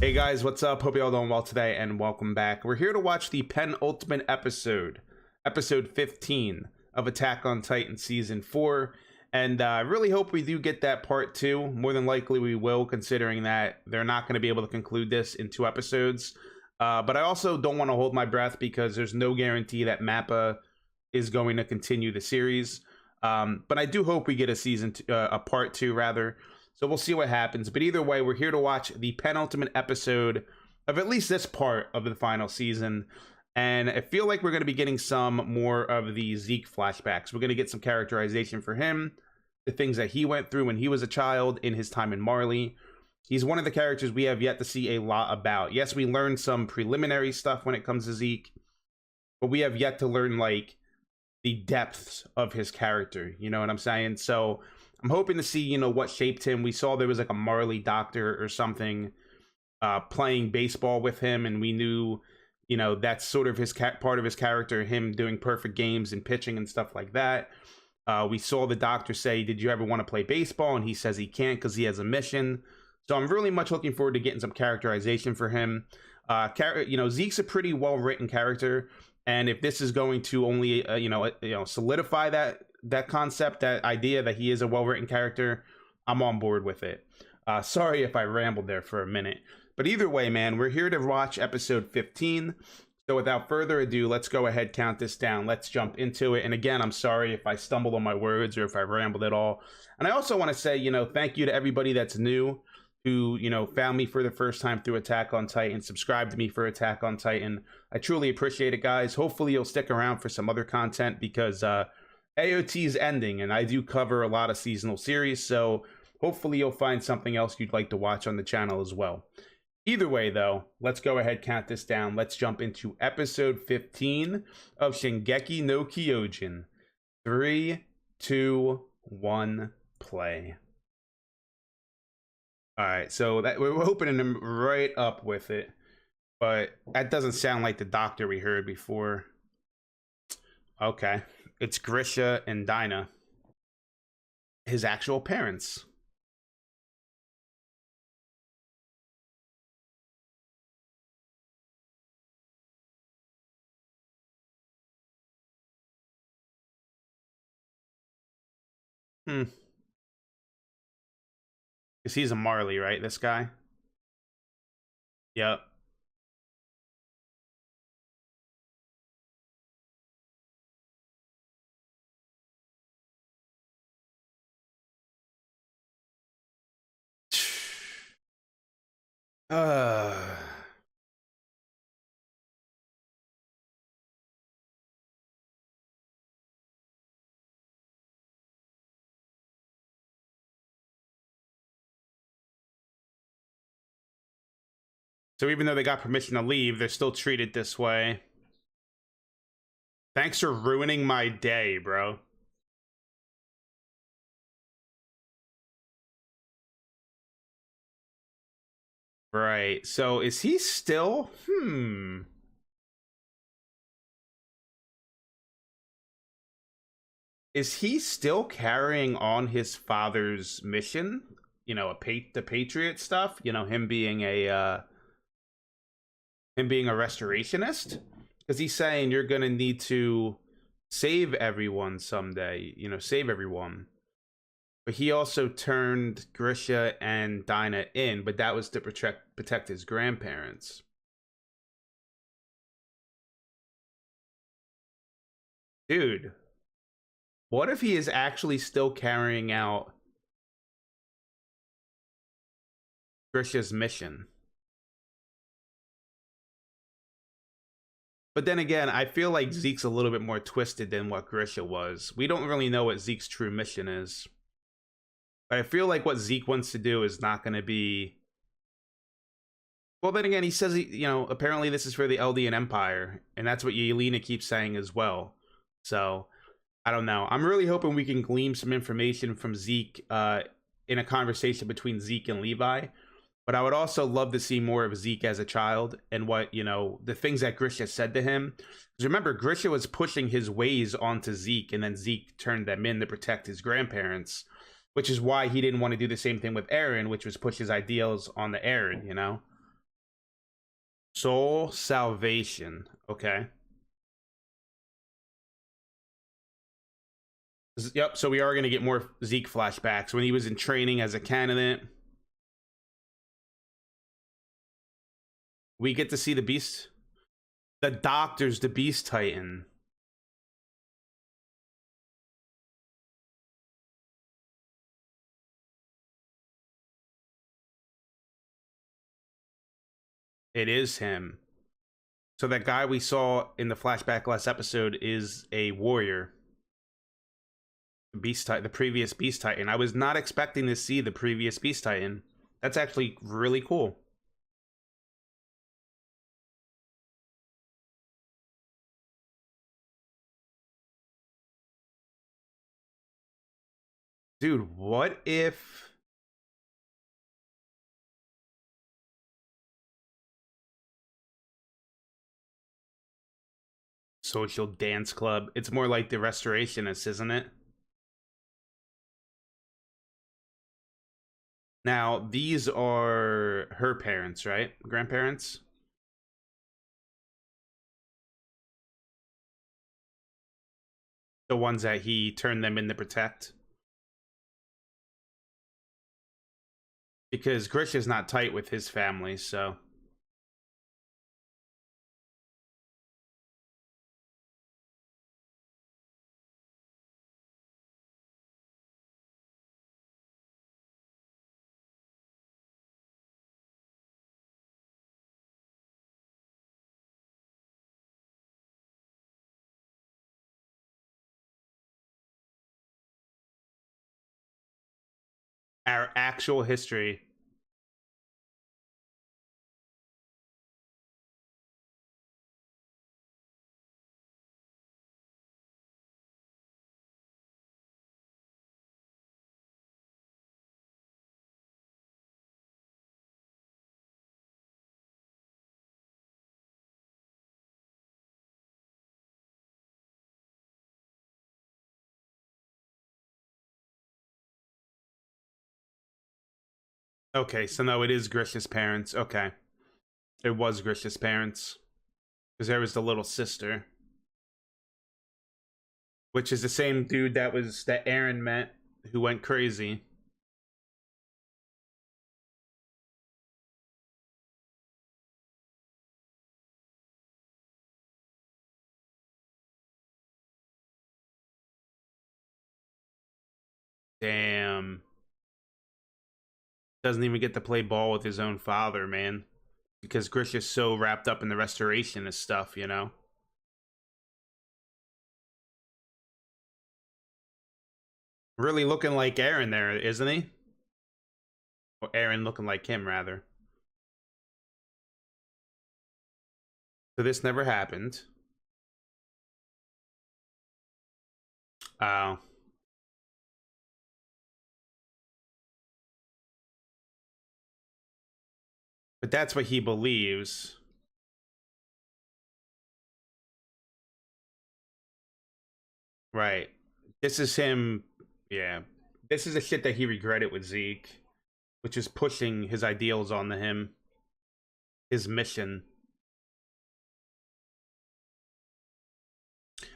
Hey guys, what's up? Hope you all doing well today and welcome back. We're here to watch the penultimate episode, episode 15 of Attack on Titan season 4. And I really hope we do get that part 2. More than likely we will, considering that they're not going to be able to conclude this in 2 episodes. But I also don't want to hold my breath because there's no guarantee that Mappa is going to continue the series. But I do hope we get a part 2 rather. So we'll see what happens. But either way, we're here to watch the penultimate episode of at least this part of the final season. And I feel like we're going to be getting some more of the Zeke flashbacks. We're going to get some characterization for him, the things that he went through when he was a child in his time in Marley. He's one of the characters we have yet to see a lot about. Yes, we learned some preliminary stuff when it comes to Zeke, but we have yet to learn, like, the depths of his character. You know what I'm saying? So I'm hoping to see, what shaped him. We saw there was like a Marley doctor or something playing baseball with him, and we knew, that's sort of his part of his character, him doing perfect games and pitching and stuff like that. We saw the doctor say, "Did you ever want to play baseball?" And he says he can't because he has a mission. So I'm really much looking forward to getting some characterization for him. Zeke's a pretty well-written character, and if this is going to only, solidify that concept, that idea that he is a well-written character, I'm on board with it. Sorry if I rambled there for a minute. But either way, man, we're here to watch episode 15. So without further ado, let's go ahead, count this down. Let's jump into it. And again, I'm sorry if I stumbled on my words or if I rambled at all. And I also want to say, thank you to everybody that's new who, found me for the first time through Attack on Titan, subscribed to me for Attack on Titan. I truly appreciate it, guys. Hopefully you'll stick around for some other content because AOT is ending, and I do cover a lot of seasonal series, so hopefully you'll find something else you'd like to watch on the channel as well. Either way, though, let's go ahead, count this down. Let's jump into episode 15 of Shingeki no Kyojin. 3, 2, 1, play. Alright, so that we're opening them right up with it, but that doesn't sound like the doctor we heard before. Okay. It's Grisha and Dinah, his actual parents. Because he's a Marley, right? This guy? Yep. Uh... So even though they got permission to leave, they're still treated this way. Thanks for ruining my day, bro. Right. So is he still? Is he still carrying on his father's mission? The Patriot stuff. Him being a restorationist, because he's saying you're gonna need to save everyone someday. Save everyone. But he also turned Grisha and Dinah in, but that was to protect his grandparents. Dude, what if he is actually still carrying out Grisha's mission? But then again, I feel like Zeke's a little bit more twisted than what Grisha was. We don't really know what Zeke's true mission is. But I feel like what Zeke wants to do is not going to be... Well, then again, he says, apparently this is for the Eldian Empire. And that's what Yelena keeps saying as well. So, I don't know. I'm really hoping we can glean some information from Zeke in a conversation between Zeke and Levi. But I would also love to see more of Zeke as a child and what, the things that Grisha said to him. Because remember, Grisha was pushing his ways onto Zeke, and then Zeke turned them in to protect his grandparents, which is why he didn't want to do the same thing with Eren, which was push his ideals on the Eren, Soul salvation. Okay. Yep, so we are going to get more Zeke flashbacks when he was in training as a candidate. We get to see the beast. The doctor's the beast titan. It is him. So that guy we saw in the flashback last episode is a warrior. Beast Titan, the previous Beast Titan. I was not expecting to see the previous Beast Titan. That's actually really cool. Dude, what if social dance club? It's more like the restorationists, isn't it? Now, these are her parents, right? Grandparents? The ones that he turned them in to protect. Because Grish is not tight with his family, so. Our actual history. Okay, so no, it is Grish's parents. Okay. It was Grish's parents. Because there was the little sister. Which is the same dude that Aaron met who went crazy. Damn. Doesn't even get to play ball with his own father, man. Because Grish is so wrapped up in the restorationist stuff, you know? Really looking like Aaron there, isn't he? Or Aaron looking like him, rather. So this never happened. Oh. But that's what he believes. Right. This is him. Yeah. This is the shit that he regretted with Zeke, which is pushing his ideals onto him, his mission.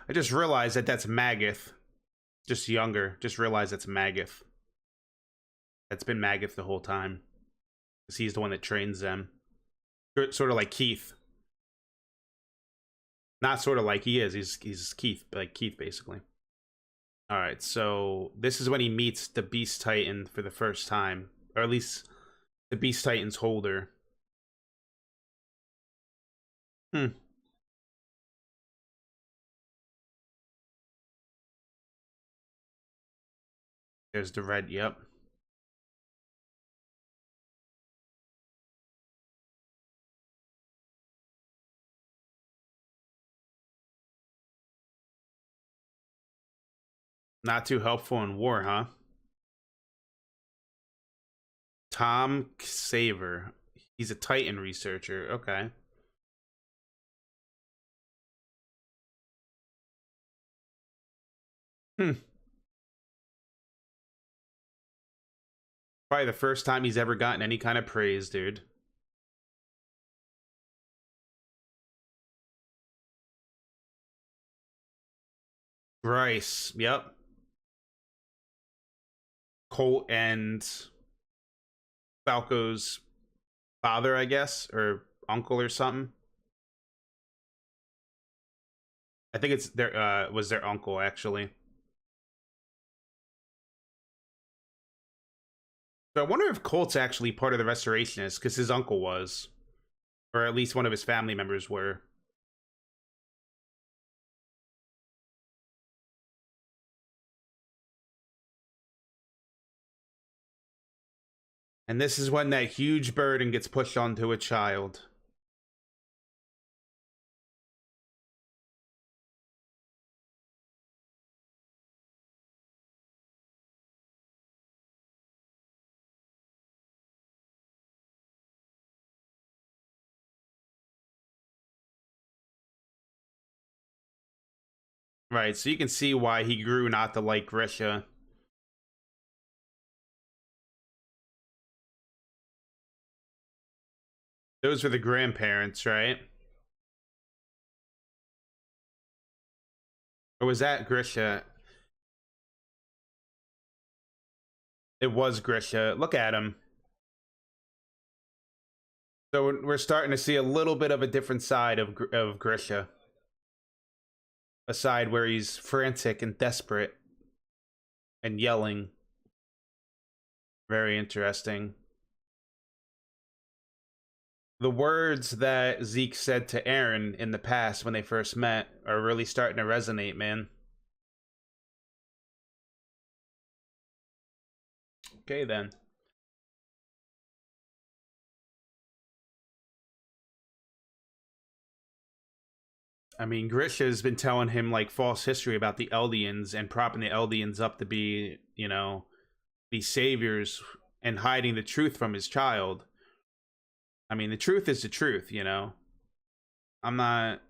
I just realized that that's Magath. Just younger. Just realized that's Magath. That's been Magath the whole time. Because he's the one that trains them. Sort of like Keith. Not sort of like he is. He's Keith, like Keith, basically. All right, so this is when he meets the Beast Titan for the first time, or at least the Beast Titan's holder. Hmm. There's the red. Yep. Not too helpful in war, huh? Tom Ksaver. He's a Titan researcher. Okay. Hmm. Probably the first time he's ever gotten any kind of praise, dude. Bryce, yep. Colt and Falco's father, I guess, or uncle or something. I think it's their was their uncle actually. So I wonder if Colt's actually part of the restorationists because his uncle was, or at least one of his family members were. And this is when that huge burden gets pushed onto a child. Right, so you can see why he grew not to like Grisha. Those were the grandparents, right? Or was that Grisha? It was Grisha. Look at him. So we're starting to see a little bit of a different side of Grisha. A side where he's frantic and desperate and yelling. Very interesting. The words that Zeke said to Aaron in the past when they first met are really starting to resonate, man. Okay, then. I mean, Grisha has been telling him like false history about the Eldians and propping the Eldians up to be, you know, be saviors and hiding the truth from his child. I mean, the truth is the truth, you know. I'm not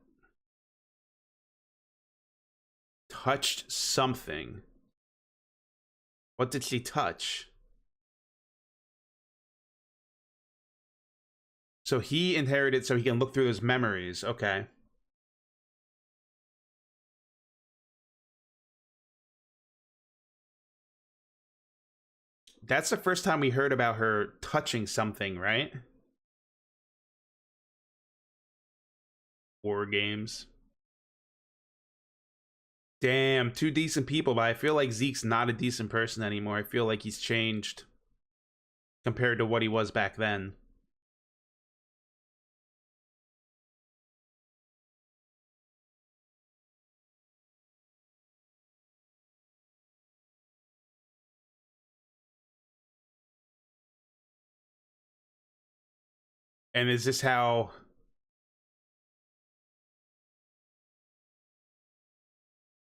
touched something. What did she touch? So he inherited so he can look through his memories. Okay. That's the first time we heard about her touching something, right? War games. Damn, two decent people, but I feel like Zeke's not a decent person anymore. I feel like he's changed compared to what he was back then. And is this how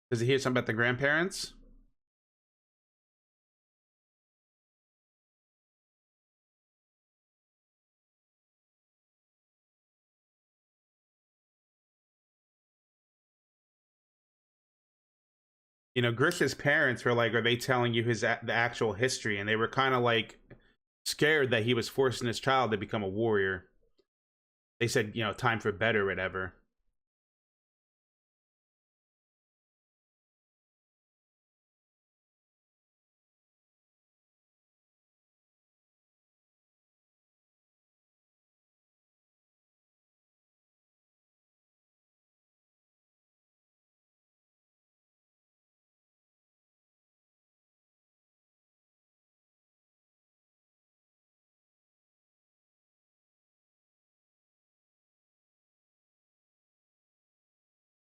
does he hear something about the grandparents? You know, Grisha's parents were like, are they telling you the actual history? And they were kind of like scared that he was forcing his child to become a warrior. They said, you know, time for bed or whatever.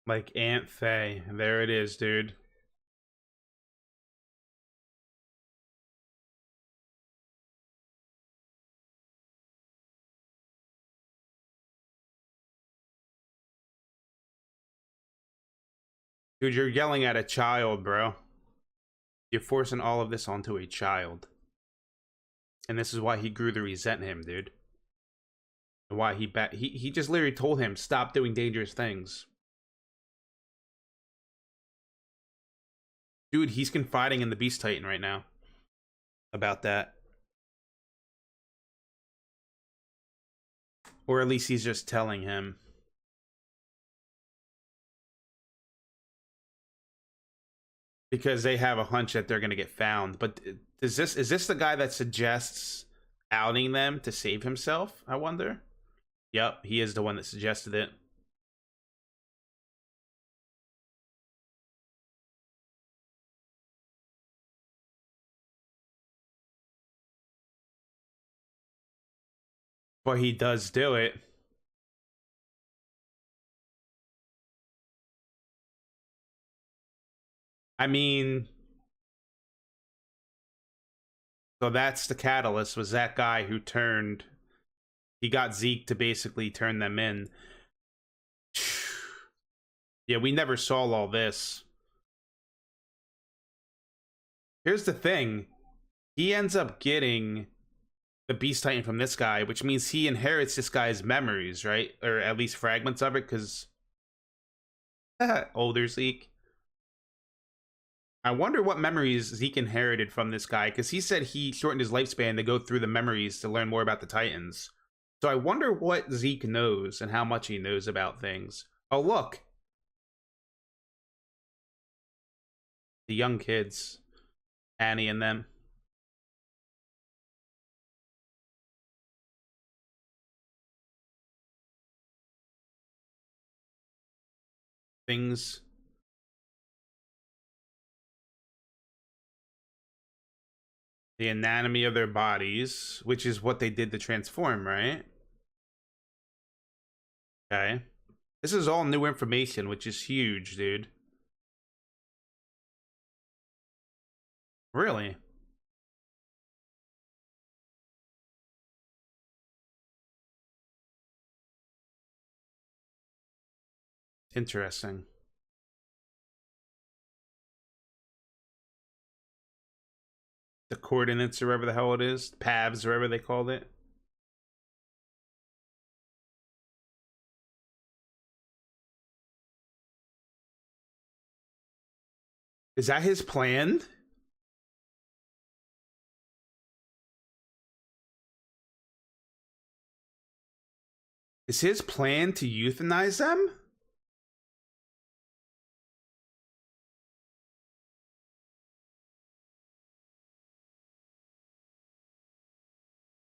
Like Aunt Faye. There it is, dude. Dude, you're yelling at a child, bro. You're forcing all of this onto a child. And this is why he grew to resent him, dude. And why he just literally told him, stop doing dangerous things. Dude, he's confiding in the Beast Titan right now about that. Or at least he's just telling him. because they have a hunch that they're going to get found. But is this the guy that suggests outing them to save himself? I wonder. Yep, he is the one that suggested it. But he does do it. I mean, so that's the catalyst, was that guy who turned, he got Zeke to basically turn them in. Yeah, we never saw all this. Here's the thing. He ends up getting the Beast Titan from this guy, which means he inherits this guy's memories, right? Or at least fragments of it, because older Zeke. I wonder what memories Zeke inherited from this guy, because he said he shortened his lifespan to go through the memories to learn more about the Titans. So I wonder what Zeke knows and how much he knows about things. Oh, look. The young kids. Annie and them. Things. The anatomy of their bodies, which is what they did to transform, right? Okay. This is all new information, which is huge, dude. Really? Interesting. The coordinates, or whatever the hell it is. Paths, or whatever they called it. Is that his plan? Is his plan to euthanize them?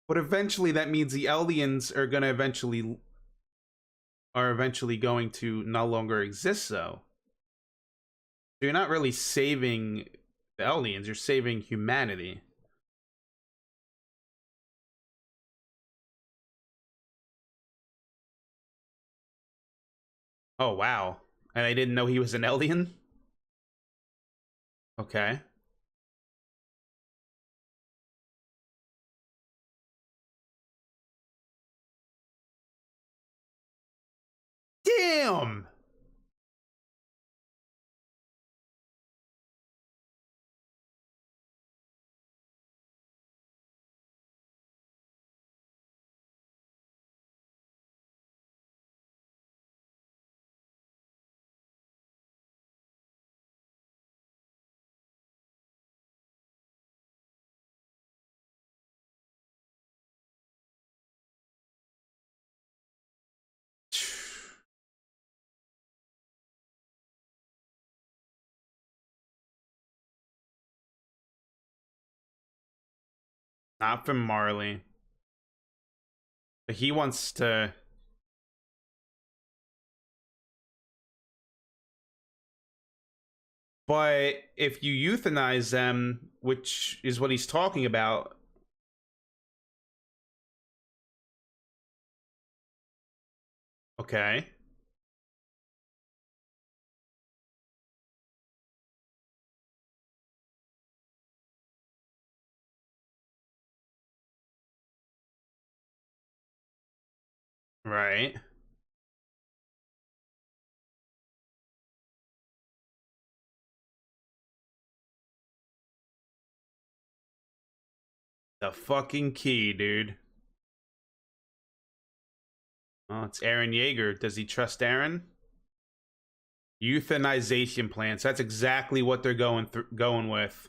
But eventually that means the Eldians are gonna eventually going to no longer exist, though. So you're not really saving the Eldians, you're saving humanity. Oh wow. And I didn't know he was an Eldian? Okay. Damn! Not from Marley. But he wants to. But if you euthanize them, which is what he's talking about. Okay. Right. The fucking key, dude. Oh, it's Aaron Yeager. Does he trust Aaron? Euthanization plans. That's exactly what they're going with.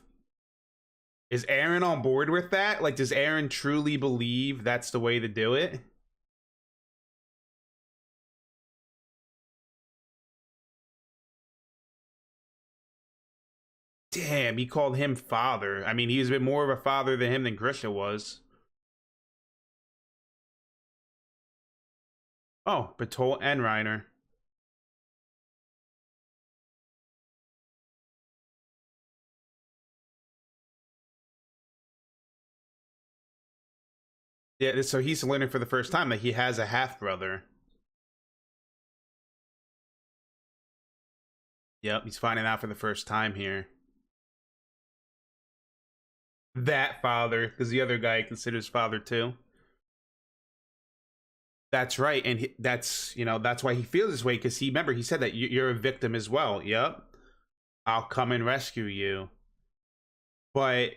Is Aaron on board with that? Like, does Aaron truly believe that's the way to do it? Damn, he called him father. I mean, he's been more of a father to him than Grisha was. Oh, Betrayal and Reiner. Yeah, so he's learning for the first time that he has a half brother. Yep, he's finding out for the first time here. That father, because the other guy considers father too. That's right, and that's that's why he feels this way, because remember he said that you're a victim as well. Yep, I'll come and rescue you. But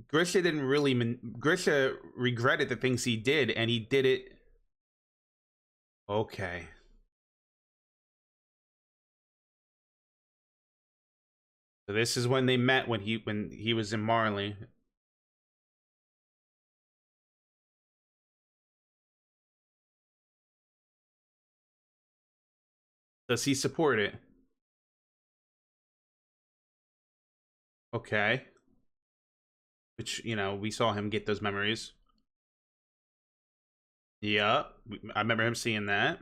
Grisha didn't really. Grisha regretted the things he did, and he did it. Okay. So this is when they met, when he was in Marley. Does he support it? Okay. Which, we saw him get those memories. Yeah, I remember him seeing that.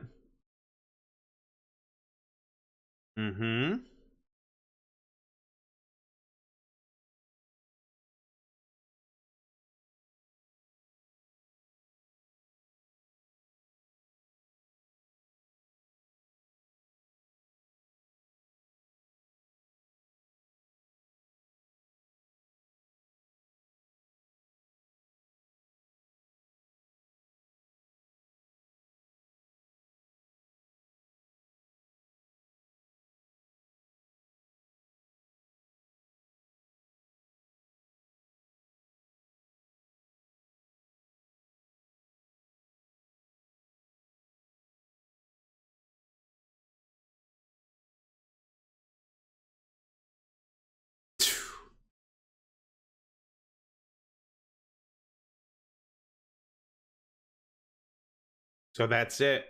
Mm-hmm. So that's it.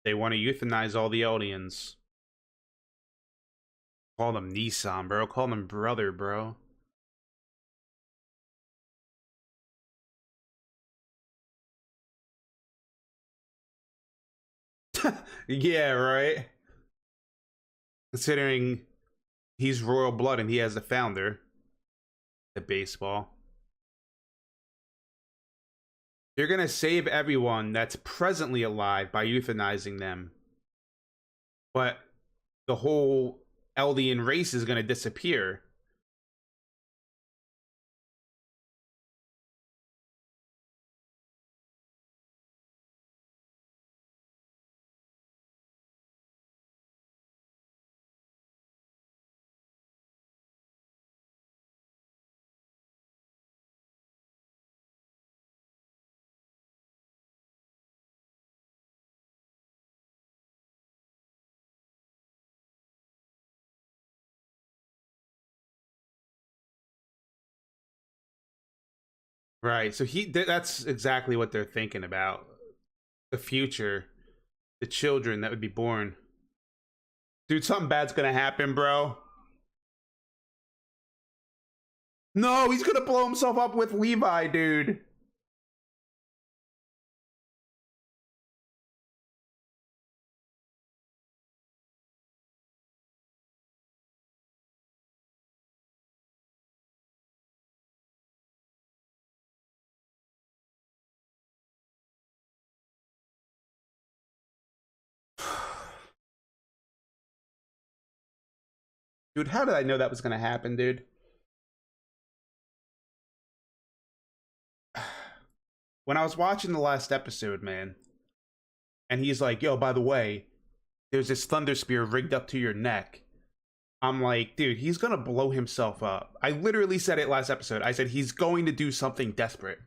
They want to euthanize all the Eldians. Call them Nissan, bro. Call them brother, bro. Yeah, right. Considering he's royal blood and he has the founder, the baseball. You're gonna save everyone that's presently alive by euthanizing them, but the whole Eldian race is gonna disappear. Right. So that's exactly what they're thinking about. The future, the children that would be born. Dude, something bad's gonna happen, bro. No, he's gonna blow himself up with Levi, dude. Dude, how did I know that was gonna happen, dude? When I was watching the last episode, man, and he's like, yo, by the way, there's this thunder spear rigged up to your neck. I'm like, dude, he's gonna blow himself up. I literally said it last episode. I said he's going to do something desperate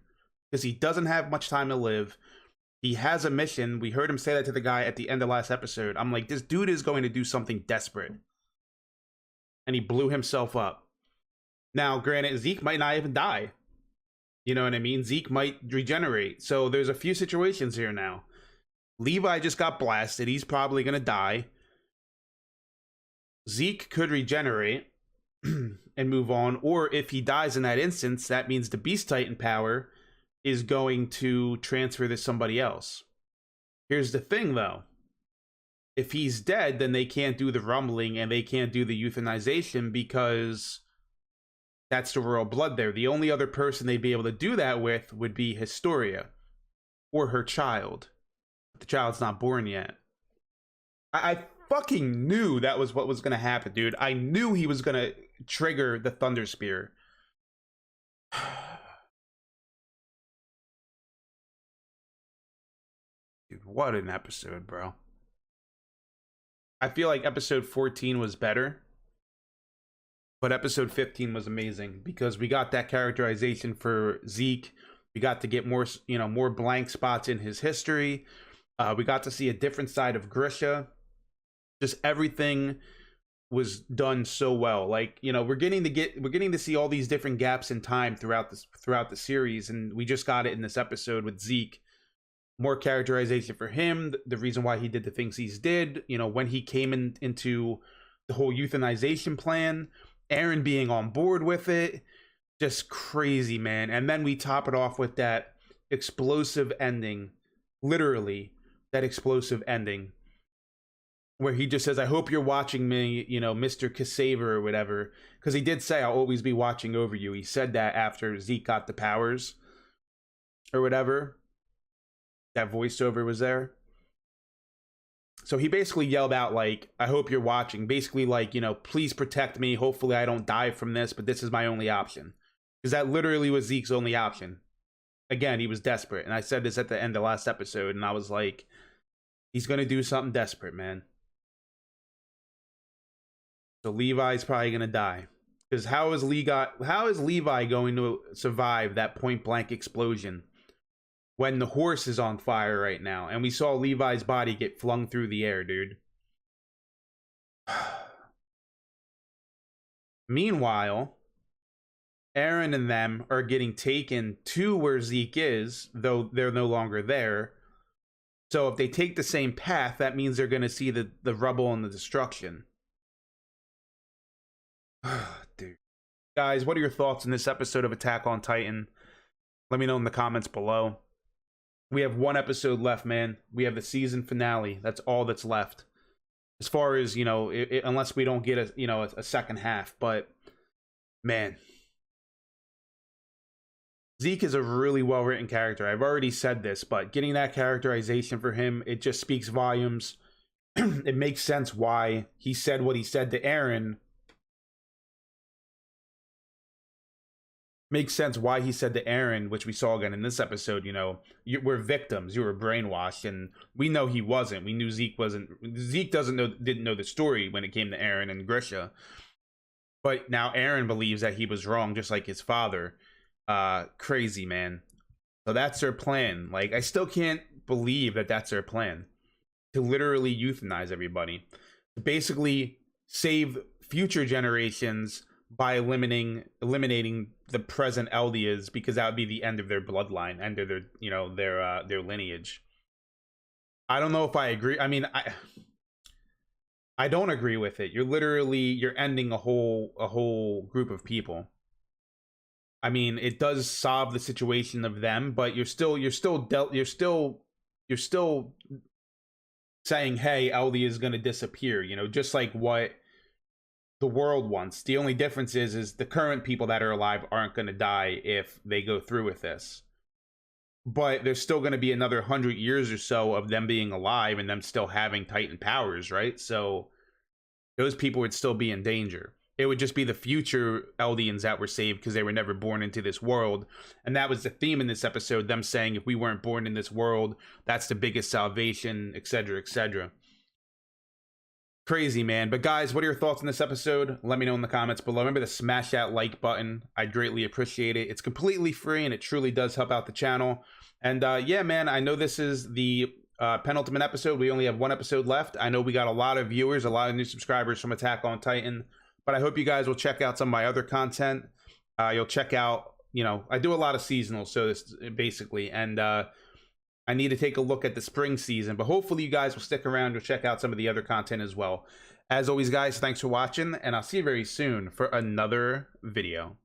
because he doesn't have much time to live. He has a mission. We heard him say that to the guy at the end of last episode. I'm like, this dude is going to do something desperate. And he blew himself up. Now, granted, Zeke might not even die. You know what I mean? Zeke might regenerate. So there's a few situations here now. Levi just got blasted. He's probably going to die. Zeke could regenerate and move on, or if he dies in that instance, that means the Beast Titan power is going to transfer to somebody else. Here's the thing, though. If he's dead, then they can't do the rumbling and they can't do the euthanization because that's the royal blood there. The only other person they'd be able to do that with would be Historia or her child. But the child's not born yet. I fucking knew that was what was going to happen, dude. I knew he was going to trigger the Thunder Spear. Dude, what an episode, bro. I feel like episode 14 was better, but episode 15 was amazing because we got that characterization for Zeke. We got to get more, more blank spots in his history. We got to see a different side of Grisha. Just everything was done so well. Like, we're getting to see all these different gaps in time throughout the series, and we just got it in this episode with Zeke. More characterization for him, the reason why he did the things he's did, when he came into the whole euthanization plan, Eren being on board with it, just crazy, man. And then we top it off with that explosive ending, literally that explosive ending, where he just says, I hope you're watching me, Mr. Ksaver or whatever, because he did say, I'll always be watching over you. He said that after Zeke got the powers or whatever. That voiceover was there. So he basically yelled out, like, I hope you're watching. Basically, like, please protect me. Hopefully I don't die from this, but this is my only option. Because that literally was Zeke's only option. Again, he was desperate. And I said this at the end of last episode, and I was like, he's going to do something desperate, man. So Levi's probably going to die. Because how is Levi going to survive that point-blank explosion when the horse is on fire right now? And we saw Levi's body get flung through the air, dude. Meanwhile, Eren and them are getting taken to where Zeke is, though they're no longer there. So if they take the same path, that means they're going to see the rubble and the destruction. Dude. Guys, what are your thoughts on this episode of Attack on Titan? Let me know in the comments below. We have one episode left, man. We have the season finale. That's all that's left. As far as, unless we don't get a second half. But, man. Zeke is a really well-written character. I've already said this, but getting that characterization for him, it just speaks volumes. It makes sense why he said what he said to Eren. Makes sense why he said to Eren, which we saw again in this episode, we're victims, you were brainwashed, and we know he wasn't. We knew Zeke wasn't. Zeke didn't know the story when it came to Eren and Grisha. But now Eren believes that he was wrong, just like his father. Crazy, man. So that's their plan. Like, I still can't believe that that's their plan. To literally euthanize everybody. To basically save future generations by eliminating the present Eldias, because that would be the end of their bloodline, end of their lineage. I don't know if I agree. I mean, I don't agree with it. You're ending a whole group of people. I mean, it does solve the situation of them, but you're still saying, hey, Eldia is going to disappear, just like what the world wants. The only difference is the current people that are alive aren't going to die if they go through with this. But there's still going to be another 100 years or so of them being alive and them still having Titan powers, right? So those people would still be in danger. It would just be the future Eldians that were saved because they were never born into this world. And that was the theme in this episode, them saying if we weren't born in this world, that's the biggest salvation, etc., etc. Crazy, man. But guys, what are your thoughts on this episode? Let me know in the comments below. Remember to smash that like button. I'd greatly appreciate it. It's completely free and it truly does help out the channel. And yeah, man, I know this is the penultimate episode. We only have one episode left. I know we got a lot of viewers, a lot of new subscribers from Attack on Titan. But I hope you guys will check out some of my other content. You'll check out, I do a lot of seasonal, so this basically, and I need to take a look at the spring season, but hopefully you guys will stick around to check out some of the other content as well. As always, guys, thanks for watching, and I'll see you very soon for another video.